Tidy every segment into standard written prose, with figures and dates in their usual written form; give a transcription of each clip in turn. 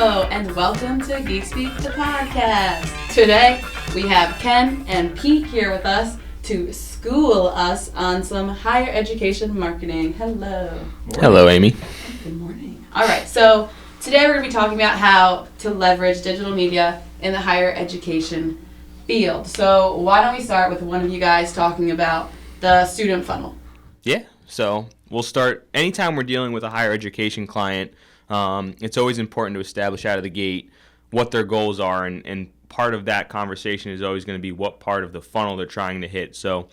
Hello, and welcome to Geek Speak, the podcast. Today, we have Ken and Pete here with us to school us on some higher education marketing. Hello. Hello, Amy. Good morning. All right, so today we're going to be talking about how to leverage digital media in the higher education field. So why don't we start with one of you guys talking about the student funnel? Yeah, so we'll start anytime we're dealing with a higher education client. It's always important to establish out of the gate what their goals are, and part of that conversation is always going to be what part of the funnel they're trying to hit. So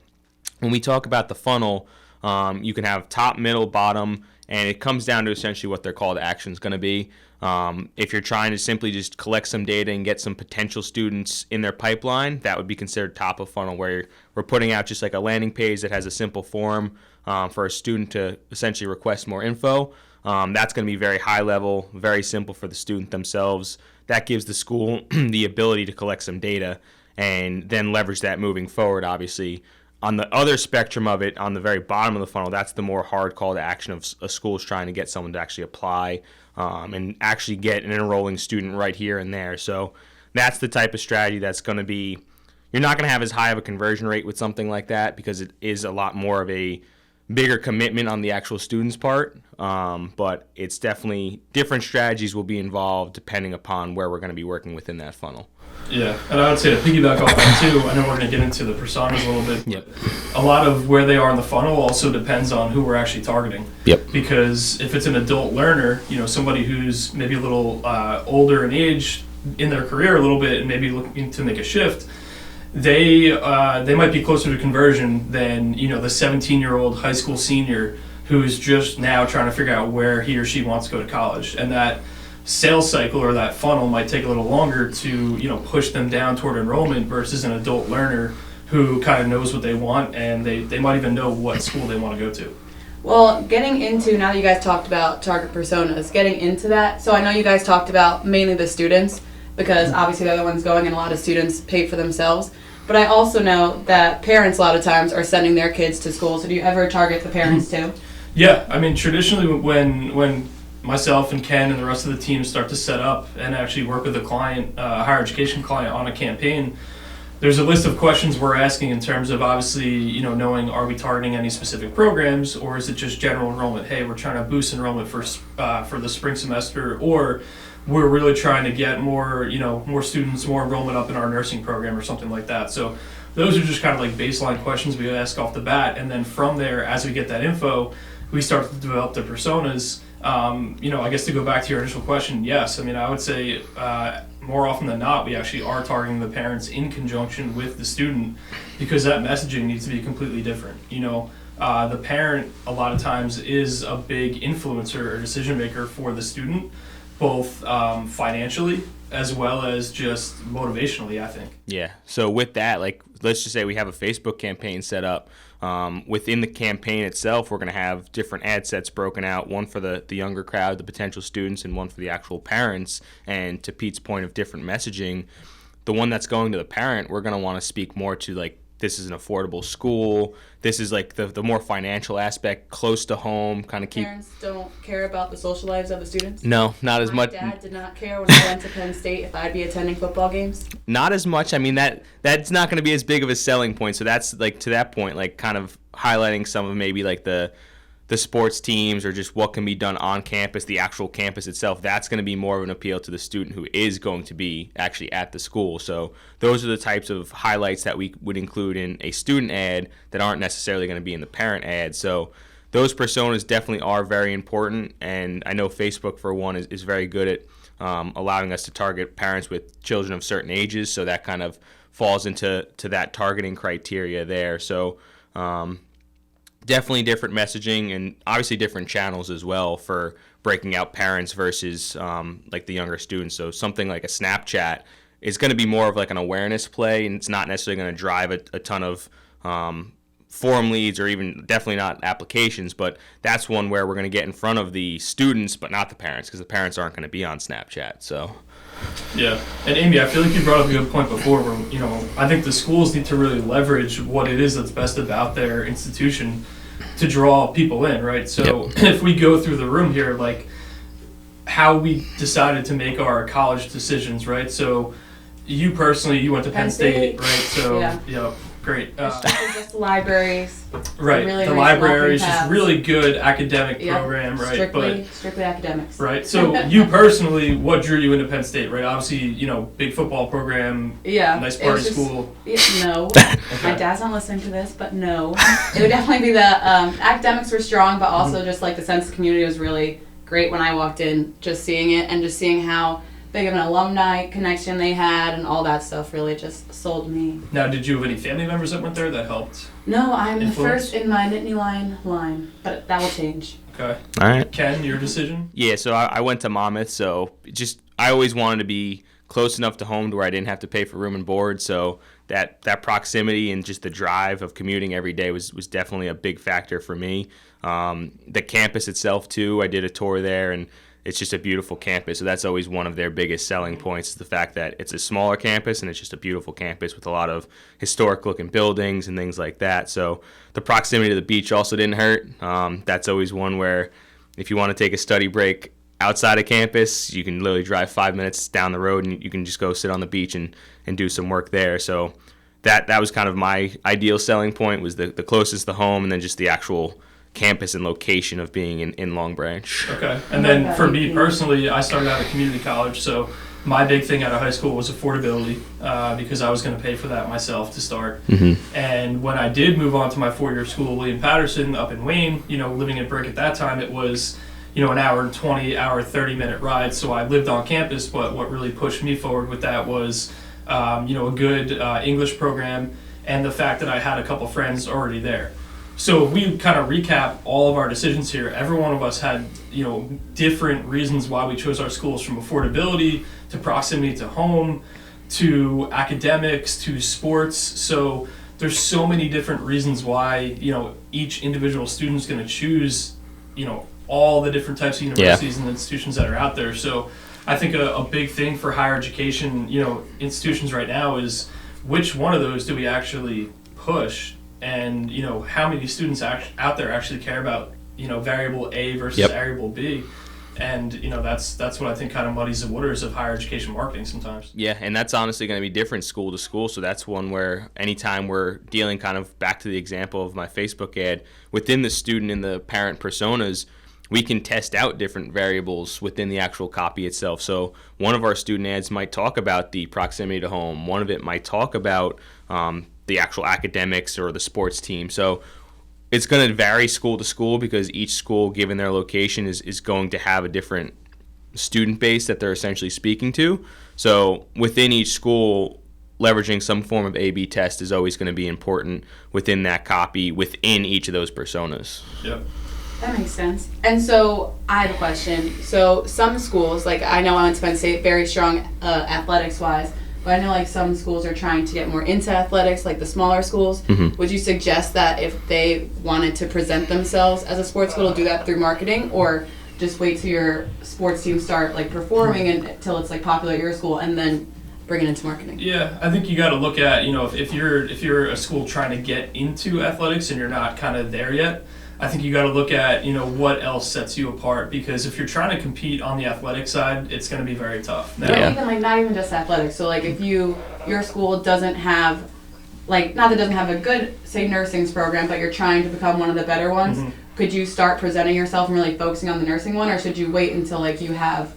when we talk about the funnel, you can have top, middle, bottom, and it comes down to essentially what their call to action is going to be. If you're trying to simply just collect some data and get some potential students in their pipeline, that would be considered top of funnel, where we're putting out just like a landing page that has a simple form for a student to essentially request more info. That's going to be very high level, very simple for the student themselves. That gives the school the ability to collect some data and then leverage that moving forward, obviously. On the other spectrum of it, on the very bottom of the funnel, that's the more hard call to action of a school is trying to get someone to actually apply and actually get an enrolling student right here and there. So that's the type of strategy that's going to be, you're not going to have as high of a conversion rate with something like that because it is a lot more of a bigger commitment on the actual student's part, but it's definitely different strategies will be involved depending upon where we're going to be working within that funnel. Yeah, and I would say to piggyback off that too, I know we're going to get into the personas a little bit. Yep. A lot of where they are in the funnel also depends on who we're actually targeting. Yep. Because if it's an adult learner, somebody who's maybe a little older in age in their career a little bit and maybe looking to make a shift, they might be closer to conversion than the 17-year-old high school senior who's just now trying to figure out where he or she wants to go to college, and that sales cycle or that funnel might take a little longer to push them down toward enrollment versus an adult learner who kind of knows what they want, and they might even know what school they want to go to. Well, getting into, now that you guys talked about target personas, getting into that, so I know you guys talked about mainly the students because obviously they're the ones going and a lot of students pay for themselves. But I also know that parents a lot of times are sending their kids to school. So do you ever target the parents too? Yeah, I mean, traditionally when myself and Ken and the rest of the team start to set up and actually work with a client, a higher education client on a campaign, there's a list of questions we're asking in terms of obviously, knowing are we targeting any specific programs, or is it just general enrollment? Hey, we're trying to boost enrollment for the spring semester, or we're really trying to get more students, more enrollment up in our nursing program or something like that. So those are just kind of like baseline questions we ask off the bat. And then from there, as we get that info, we start to develop the personas. I guess to go back to your initial question, yes. I mean, I would say more often than not, we actually are targeting the parents in conjunction with the student because that messaging needs to be completely different. The parent a lot of times is a big influencer or decision maker for the student, both financially as well as just motivationally, I think. Yeah. So with that, let's just say we have a Facebook campaign set up. Within the campaign itself, we're going to have different ad sets broken out, one for the younger crowd, the potential students, and one for the actual parents. And to Pete's point of different messaging, the one that's going to the parent, we're going to want to speak more to this is an affordable school. This is the more financial aspect, close to home, kind of keep. Parents don't care about the social lives of the students? No, not as much. My dad did not care when I went to Penn State if I'd be attending football games. Not as much. I mean, that's not going to be as big of a selling point. So that's to that point, kind of highlighting some of maybe the sports teams or just what can be done on campus, the actual campus itself. That's going to be more of an appeal to the student who is going to be actually at the school. So those are the types of highlights that we would include in a student ad that aren't necessarily going to be in the parent ad. So those personas definitely are very important, and I know Facebook, for one, is very good at allowing us to target parents with children of certain ages, so that kind of falls into that targeting criteria there. So definitely different messaging and obviously different channels as well for breaking out parents versus the younger students. So something like a Snapchat is going to be more of an awareness play, and it's not necessarily going to drive a ton of forum leads or even definitely not applications, but that's one where we're going to get in front of the students but not the parents because the parents aren't going to be on Snapchat. So yeah, and Amy, I feel like you brought up a good point before where I think the schools need to really leverage what it is that's best about their institution to draw people in, right? So if we go through the room here, how we decided to make our college decisions, right? So you personally, you went to Penn State, right? So, yeah, great. Just the libraries. Right, really the nice library is walking just paths. really good academic program, right? Strictly academics. Right, so you personally, what drew you into Penn State, right? Obviously, big football program, nice party school. No, my dad's not listening to this, but no. It would definitely be the academics were strong, but also just like the sense of community was really great when I walked in, just seeing it and just seeing how big of an alumni connection they had and all that stuff really just sold me. Now, did you have any family members that went there that helped? No, I'm influence? the first in my Nittany line, but that will change. Okay. All right. Ken, your decision? Yeah, so I went to Monmouth, so I always wanted to be close enough to home to where I didn't have to pay for room and board, so that proximity and just the drive of commuting every day was definitely a big factor for me. The campus itself, too, I did a tour there, and it's just a beautiful campus, so that's always one of their biggest selling points, is the fact that it's a smaller campus and it's just a beautiful campus with a lot of historic-looking buildings and things like that. So the proximity to the beach also didn't hurt. That's always one where if you want to take a study break outside of campus, you can literally drive 5 minutes down the road and you can just go sit on the beach and do some work there. So that was kind of my ideal selling point, was the closest to home, and then just the actual campus and location of being in Long Branch. Okay. And then for me personally, I started out at community college, so my big thing out of high school was affordability, because I was going to pay for that myself to start. Mm-hmm. And when I did move on to my four-year school, William Patterson, up in Wayne, living in Brick at that time, it was an hour and 20, hour 30-minute ride. So I lived on campus, but what really pushed me forward with that was a good English program and the fact that I had a couple friends already there. So if we kind of recap all of our decisions here, every one of us had, different reasons why we chose our schools, from affordability to proximity to home to academics to sports. So there's so many different reasons why, each individual student is going to choose, all the different types of universities and institutions that are out there. So I think a big thing for higher education, institutions right now is, which one of those do we actually push? And how many students out there actually care about variable A versus variable B, and that's what I think kind of muddies the waters of higher education marketing sometimes. Yeah, and that's honestly going to be different school to school. So that's one where anytime we're dealing, kind of back to the example of my Facebook ad, within the student and the parent personas, we can test out different variables within the actual copy itself. So one of our student ads might talk about the proximity to home. One of it might talk about the actual academics or the sports team. So it's going to vary school to school, because each school, given their location, is going to have a different student base that they're essentially speaking to. So within each school, leveraging some form of A/B test is always going to be important within that copy, within each of those personas. Yep. That makes sense. And so I have a question. So some schools, like I know I went to Penn State, very strong athletics-wise, but I know like some schools are trying to get more into athletics, like the smaller schools. Mm-hmm. Would you suggest that if they wanted to present themselves as a sports school, to do that through marketing, or just wait till your sports team start like performing until it's like popular at your school and then bring it into marketing? Yeah, I think you got to look at, if you're a school trying to get into athletics and you're not kind of there yet, I think you got to look at, what else sets you apart, because if you're trying to compete on the athletic side, it's going to be very tough. Now, even not even just athletics. So like if your school doesn't have, like, not that it doesn't have a good, say, nursing program, but you're trying to become one of the better ones, could you start presenting yourself and really focusing on the nursing one, or should you wait until like you have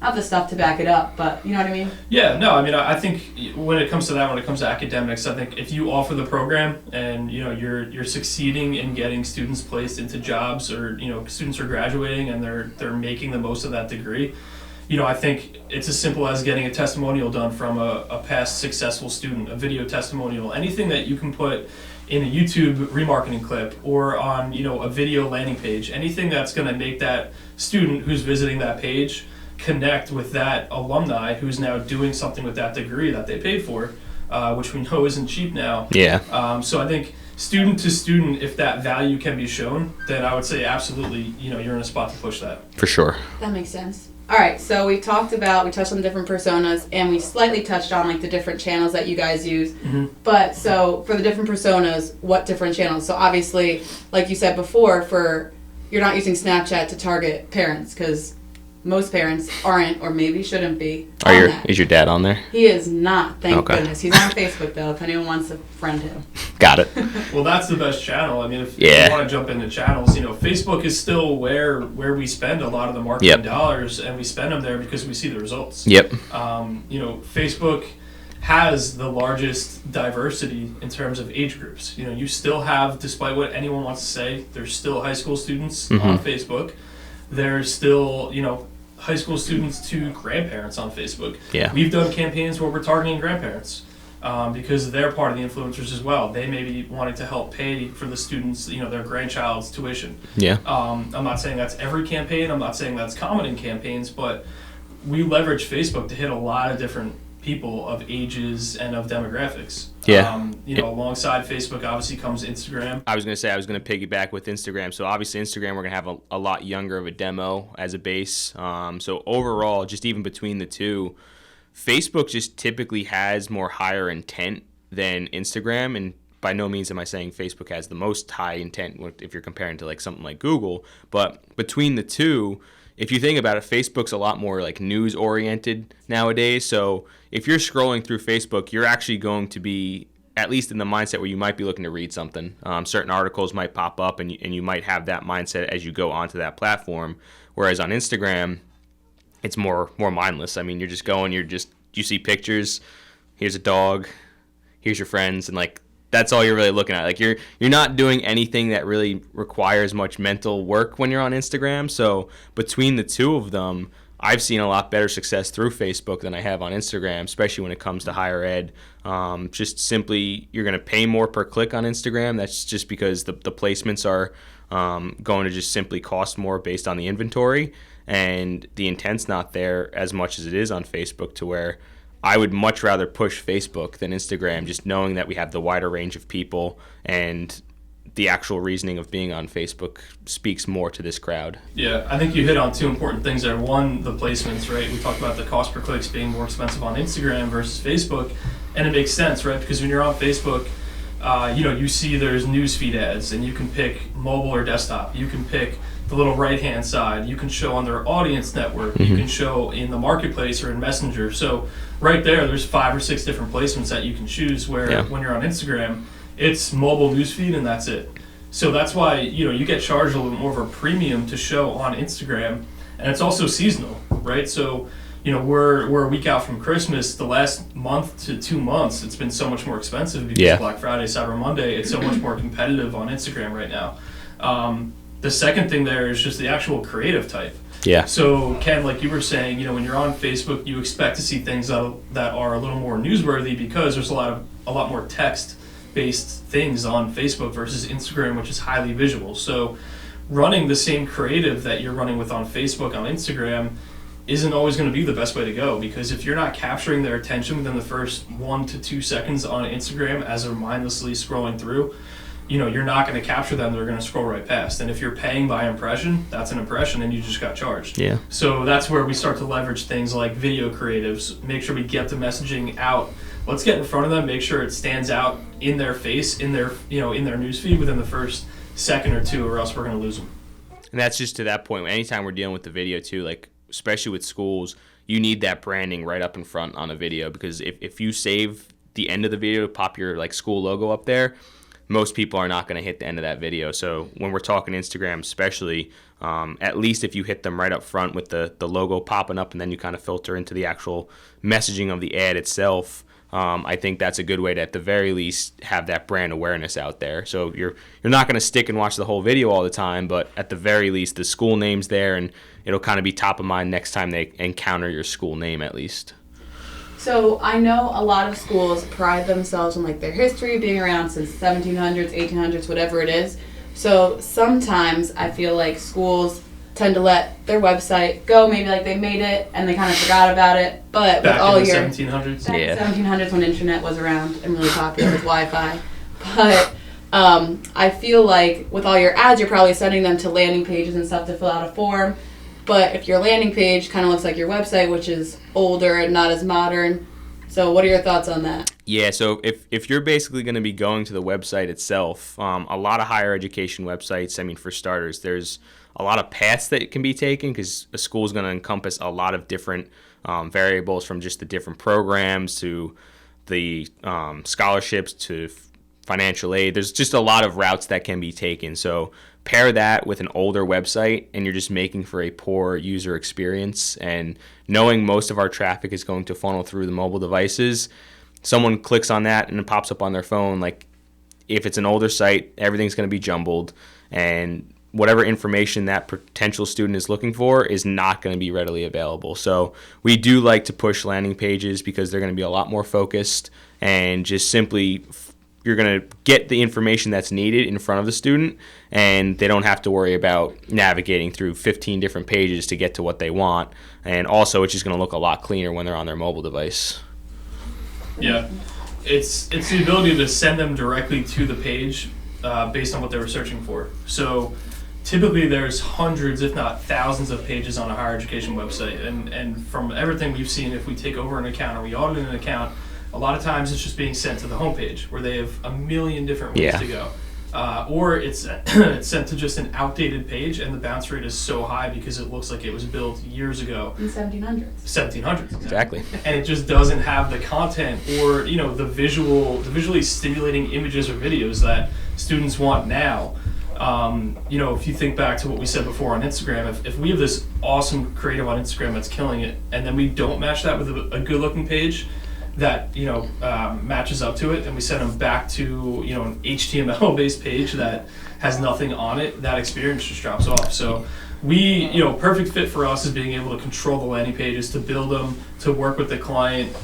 not the stuff to back it up, but you know what I mean? Yeah, no, I mean, I think when it comes to academics, I think if you offer the program and, you're succeeding in getting students placed into jobs, or, students are graduating and they're making the most of that degree, I think it's as simple as getting a testimonial done from a past successful student, a video testimonial, anything that you can put in a YouTube remarketing clip or on, a video landing page, anything that's going to make that student who's visiting that page connect with that alumni who's now doing something with that degree that they paid for, which we know isn't cheap now. Yeah. So I think student to student, if that value can be shown, then I would say absolutely, you're in a spot to push that. For sure. That makes sense. All right, so we touched on the different personas, and we slightly touched on like the different channels that you guys use. Mm-hmm. But so for the different personas, what different channels? So obviously, like you said before, you're not using Snapchat to target parents, because most parents aren't or maybe shouldn't be on that. Is your dad on there? He is not, thank Okay. goodness. He's on Facebook, though, if anyone wants to friend him. Got it. Well, that's the best channel. I mean, if you want to jump into channels, Facebook is still where we spend a lot of the marketing dollars, and we spend them there because we see the results. Yep. Facebook has the largest diversity in terms of age groups. You still have, despite what anyone wants to say, there's still high school students on Facebook. There's still, high school students to grandparents on Facebook. Yeah. We've done campaigns where we're targeting grandparents because they're part of the influencers as well. They may be wanting to help pay for the students, their grandchild's tuition. Yeah. I'm not saying that's every campaign. I'm not saying that's common in campaigns, but we leverage Facebook to hit a lot of different people of ages and of demographics. Yeah. Alongside Facebook obviously comes Instagram. I was going to piggyback with Instagram. So obviously Instagram, we're going to have a lot younger of a demo as a base. So overall, just even between the two, Facebook just typically has more higher intent than Instagram. And by no means am I saying Facebook has the most high intent if you're comparing to like something like Google. But between the two, if you think about it, Facebook's a lot more like news oriented nowadays. So if you're scrolling through Facebook, you're actually going to be at least in the mindset where you might be looking to read something. Certain articles might pop up and you might have that mindset as you go onto that platform. Whereas on Instagram, it's more mindless. I mean, you're just going, you see pictures, here's a dog, here's your friends, and like that's all you're really looking at. Like you're not doing anything that really requires much mental work when you're on Instagram. So between the two of them, I've seen a lot better success through Facebook than I have on Instagram, especially when it comes to higher ed. Just simply, you're going to pay more per click on Instagram. That's just because the placements are going to just simply cost more based on the inventory, and the intent's not there as much as it is on Facebook, to where I would much rather push Facebook than Instagram, just knowing that we have the wider range of people, and the actual reasoning of being on Facebook speaks more to this crowd. Yeah, I think you hit on two important things there. One, the placements, right? We talked about the cost per clicks being more expensive on Instagram versus Facebook, and it makes sense, right? Because when you're on Facebook, you see there's newsfeed ads, and you can pick mobile or desktop. You can pick the little right-hand side. You can show on their audience network. You can show in the marketplace or in Messenger. So right there's 5 or 6 different placements that you can choose, where when you're on Instagram, it's mobile newsfeed and that's it. So that's why, you get charged a little more of a premium to show on Instagram, and it's also seasonal, right? So, we're a week out from Christmas. The last month to 2 months, it's been so much more expensive because Black Friday, Cyber Monday, it's so much more competitive on Instagram right now. The second thing there is just the actual creative type. Yeah. So, Ken, like you were saying, when you're on Facebook, you expect to see things that are a little more newsworthy because there's a lot more text-based things on Facebook versus Instagram, which is highly visual. So, running the same creative that you're running with on Facebook on Instagram isn't always going to be the best way to go, because if you're not capturing their attention within the first 1 to 2 seconds on Instagram as they're mindlessly scrolling through, you're not going to capture them. They're going to scroll right past. And if you're paying by impression, that's an impression, and you just got charged. Yeah. So that's where we start to leverage things like video creatives, make sure we get the messaging out. Let's get in front of them, make sure it stands out in their face, in their newsfeed within the first second or two, or else we're going to lose them. And that's just to that point. Anytime we're dealing with the video too, like especially with schools, you need that branding right up in front on a video, because if you save the end of the video to pop your like school logo up there, most people are not going to hit the end of that video. So when we're talking Instagram especially, at least if you hit them right up front with the logo popping up, and then you kind of filter into the actual messaging of the ad itself, I think that's a good way to at the very least have that brand awareness out there. So you're not going to stick and watch the whole video all the time, but at the very least the school name's there, and it'll kind of be top of mind next time they encounter your school name at least. So I know a lot of schools pride themselves on like their history being around since 1700s, 1800s, whatever it is. So sometimes I feel like schools tend to let their website go. Maybe like they made it and they kind of forgot about it. But Back with all in the your 1700s? back in the 1700s when internet was around and really popular with Wi-Fi. But I feel like with all your ads, you're probably sending them to landing pages and stuff to fill out a form. But if your landing page kind of looks like your website, which is older and not as modern, So what are your thoughts on that? Yeah, so if you're basically going to be going to the website itself, a lot of higher education websites, I mean, for starters, there's a lot of paths that can be taken because a school is going to encompass a lot of different variables, from just the different programs to the scholarships to financial aid. There's just a lot of routes that can be taken. So pair that with an older website and you're just making for a poor user experience. And knowing most of our traffic is going to funnel through the mobile devices, someone clicks on that and it pops up on their phone. Like, if it's an older site, everything's going to be jumbled, and whatever information that potential student is looking for is not going to be readily available. So we do like to push landing pages because they're going to be a lot more focused, and just simply you're going to get the information that's needed in front of the student, and they don't have to worry about navigating through 15 different pages to get to what they want. And also, it's just going to look a lot cleaner when they're on their mobile device. Yeah, it's the ability to send them directly to the page based on what they were searching for. So typically there's hundreds, if not thousands, of pages on a higher education website. And from everything we've seen, if we take over an account or we audit an account, a lot of times it's just being sent to the homepage where they have a million different ways to go. Or it's it's sent to just an outdated page, and the bounce rate is so high because it looks like it was built years ago. In 1700s. 1700s. Exactly. And it just doesn't have the content or, the visually stimulating images or videos that students want now. If you think back to what we said before on Instagram, if we have this awesome creative on Instagram that's killing it, and then we don't match that with a good looking page that matches up to it, and we send them back to an HTML based page that has nothing on it, that experience just drops off. So we perfect fit for us is being able to control the landing pages, to build them, to work with the client,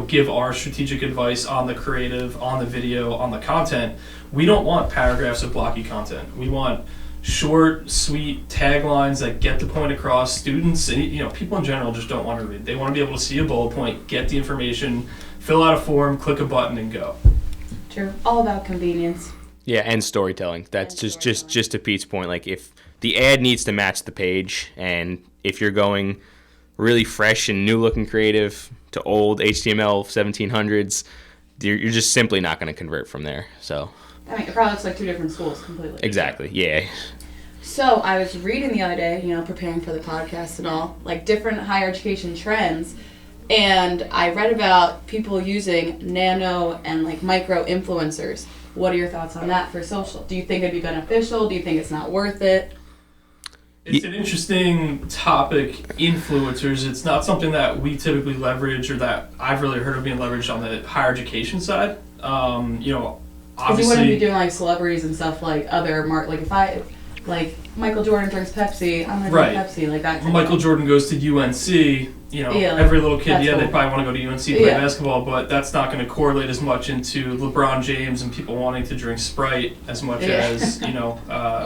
give our strategic advice on the creative, on the video, on the content. We don't want paragraphs of blocky content. We want short, sweet taglines that get the point across. Students and people in general just don't want to read. They want to be able to see a bullet point, get the information, fill out a form, click a button, and go. True. All about convenience. Yeah, and storytelling. That's just to Pete's point. Like, if the ad needs to match the page, and if you're going really fresh and new looking creative to old HTML 1700s, you're just simply not going to convert from there. So I mean, it probably looks like two different schools completely. Exactly, yeah. So I was reading the other day, preparing for the podcast and all, like different higher education trends, and I read about people using nano and like micro influencers. What are your thoughts on that for social? Do you think it'd be beneficial? Do you think it's not worth it? It's an interesting topic, influencers. It's not something that we typically leverage, or that I've really heard of being leveraged on the higher education side. Because you wouldn't be doing like celebrities and stuff like other like Michael Jordan drinks Pepsi, I'm gonna drink Pepsi, like that. Michael Jordan goes to UNC. Every little kid, they probably want to go to UNC play basketball, but that's not going to correlate as much into LeBron James and people wanting to drink Sprite as much as Michael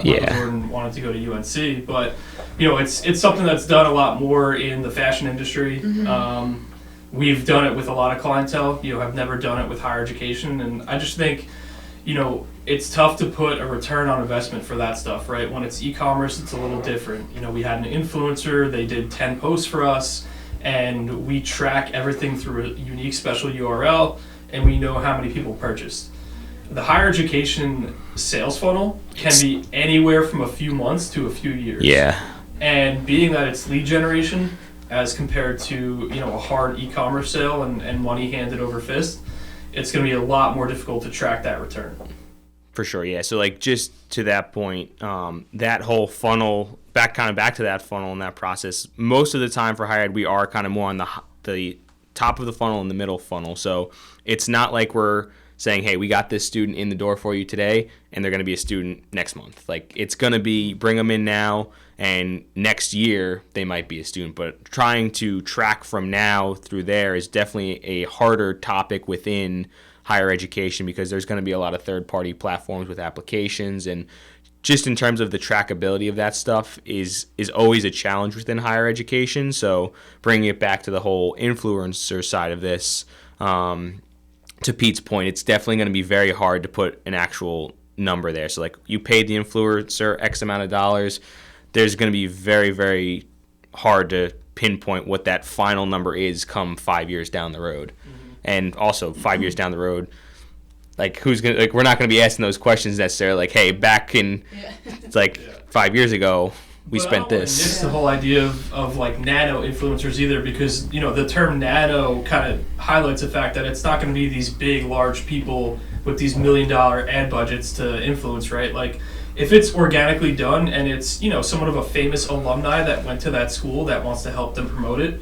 Jordan wanted to go to UNC. But it's something that's done a lot more in the fashion industry. Mm-hmm. We've done it with a lot of clientele. Have never done it with higher education, and I just think it's tough to put a return on investment for that stuff, right? When it's e-commerce, it's a little different. We had an influencer, they did 10 posts for us, and we track everything through a unique special URL, and we know how many people purchased. The higher education sales funnel can be anywhere from a few months to a few years. Yeah. And being that it's lead generation as compared to a hard e-commerce sale and money handed over fist, it's going to be a lot more difficult to track that return. For sure, yeah. So like, just to that point, that whole funnel, back to that funnel and that process, most of the time for higher ed, we are kind of more on the top of the funnel and the middle funnel. So it's not like we're saying, hey, we got this student in the door for you today, and they're going to be a student next month. Like, it's going to be, bring them in now, and next year they might be a student. But trying to track from now through there is definitely a harder topic within higher education, because there's going to be a lot of third-party platforms with applications, and just in terms of the trackability of that stuff is always a challenge within higher education. So bringing it back to the whole influencer side of this, to Pete's point, it's definitely going to be very hard to put an actual number there. So like, you paid the influencer X amount of dollars, there's going to be very, very hard to pinpoint what that final number is come 5 years down the road. And also 5 years down the road, like we're not going to be asking those questions necessarily. Like, hey, back in it's like 5 years ago, we spent this. It's the whole idea of like nano influencers either, because the term nano kind of highlights the fact that it's not going to be these big, large people with these $1 million ad budgets to influence, right? Like, if it's organically done and it's somewhat of a famous alumni that went to that school that wants to help them promote it.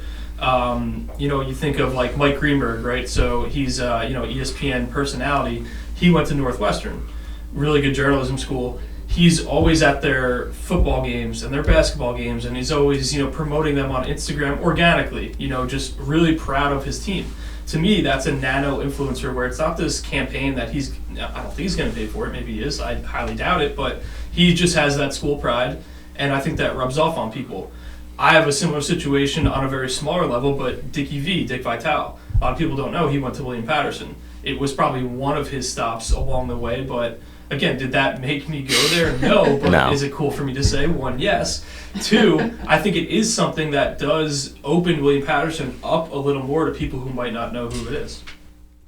You think of like Mike Greenberg, right? So he's ESPN personality. He went to Northwestern, really good journalism school. He's always at their football games and their basketball games, and he's always promoting them on Instagram organically. Just really proud of his team. To me, that's a nano influencer where it's not this campaign that I don't think he's going to pay for it. Maybe he is. I highly doubt it, but he just has that school pride, and I think that rubs off on people. I have a similar situation on a very smaller level, but Dick Vitale. A lot of people don't know he went to William Patterson. It was probably one of his stops along the way, but again, did that make me go there? No, but no. Is it cool for me to say? One, yes. Two, I think it is something that does open William Patterson up a little more to people who might not know who it is.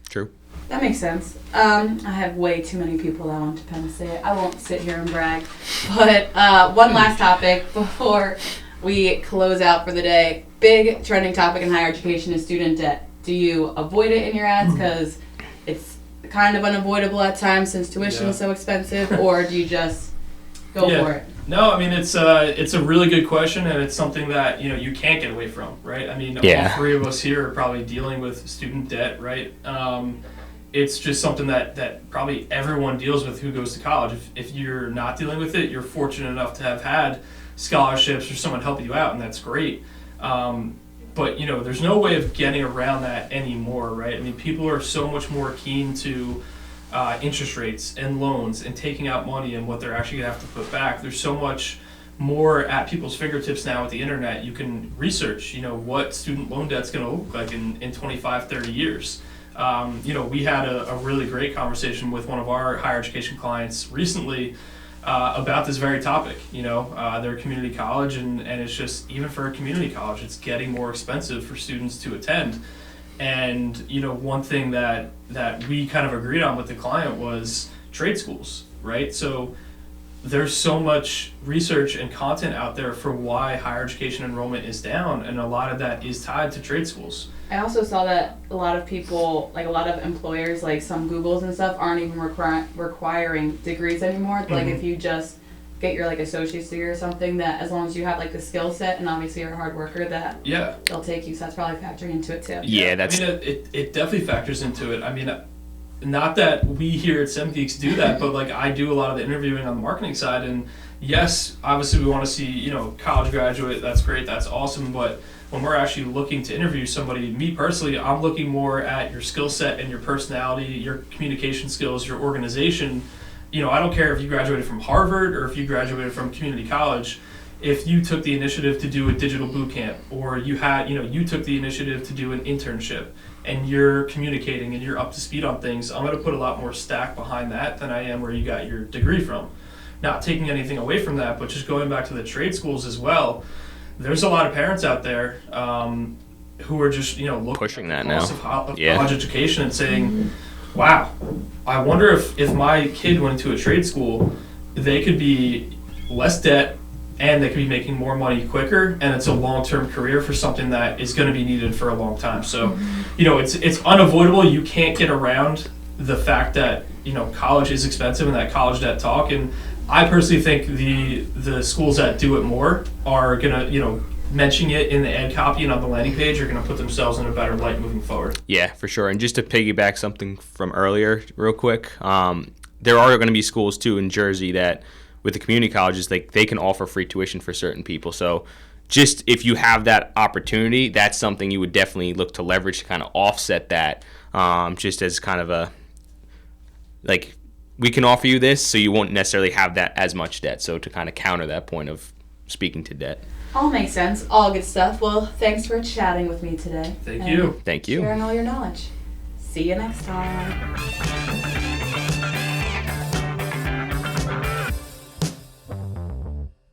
True. That makes sense. I have way too many people that want to Penn State. I won't sit here and brag. But one last topic before we close out for the day. Big trending topic in higher education is student debt. Do you avoid it in your ads because it's kind of unavoidable at times since tuition is so expensive, or do you just go for it? No, I mean it's a really good question, and it's something that you can't get away from, right? I mean, all three of us here are probably dealing with student debt, right? It's just something that probably everyone deals with who goes to college. If you're not dealing with it, you're fortunate enough to have had scholarships or someone helping you out, and that's great. But there's no way of getting around that anymore, right? I mean, people are so much more keen to interest rates and loans and taking out money and what they're actually gonna have to put back. There's so much more at people's fingertips now with the internet. You can research, what student loan debt's gonna look like in 25, 30 years. We had a really great conversation with one of our higher education clients recently about this very topic. They're a community college, and it's just, even for a community college, it's getting more expensive for students to attend. And one thing that we kind of agreed on with the client was trade schools, right? So there's so much research and content out there for why higher education enrollment is down, and a lot of that is tied to trade schools. I also saw that a lot of people, like a lot of employers, like some Googles and stuff, aren't even requiring degrees anymore. Like if you just get your associate's degree or something, that as long as you have the skill set and obviously you're a hard worker, that they'll take you. So that's probably factoring into it too. Yeah, that's. I mean, it definitely factors into it. I mean, not that we here at Semgeeks do that, but I do a lot of the interviewing on the marketing side, and yes, obviously we want to see college graduate. That's great. That's awesome, but when we're actually looking to interview somebody, me personally, I'm looking more at your skill set and your personality, your communication skills, your organization. I don't care if you graduated from Harvard or if you graduated from community college. If you took the initiative to do a digital boot camp, or you took the initiative to do an internship, and you're communicating and you're up to speed on things, I'm going to put a lot more stack behind that than I am where you got your degree from. Not taking anything away from that, but just going back to the trade schools as well. There's a lot of parents out there who are just looking pushing at that now. College education and saying, wow, I wonder if my kid went to a trade school, they could be less debt and they could be making more money quicker, and it's a long-term career for something that is going to be needed for a long time. So, it's unavoidable. You can't get around the fact that college is expensive and that college debt talk. And I personally think the schools that do it more are gonna mentioning it in the ad copy and on the landing page are going to put themselves in a better light moving forward. Yeah, for sure. And just to piggyback something from earlier real quick, there are going to be schools too in Jersey that with the community colleges, they can offer free tuition for certain people. So just if you have that opportunity, that's something you would definitely look to leverage to kind of offset that, just as kind of a, we can offer you this, so you won't necessarily have that as much debt. So to kind of counter that point of speaking to debt. All makes sense. All good stuff. Well, thanks for chatting with me today. Thank you. Thank you. Sharing all your knowledge. See you next time.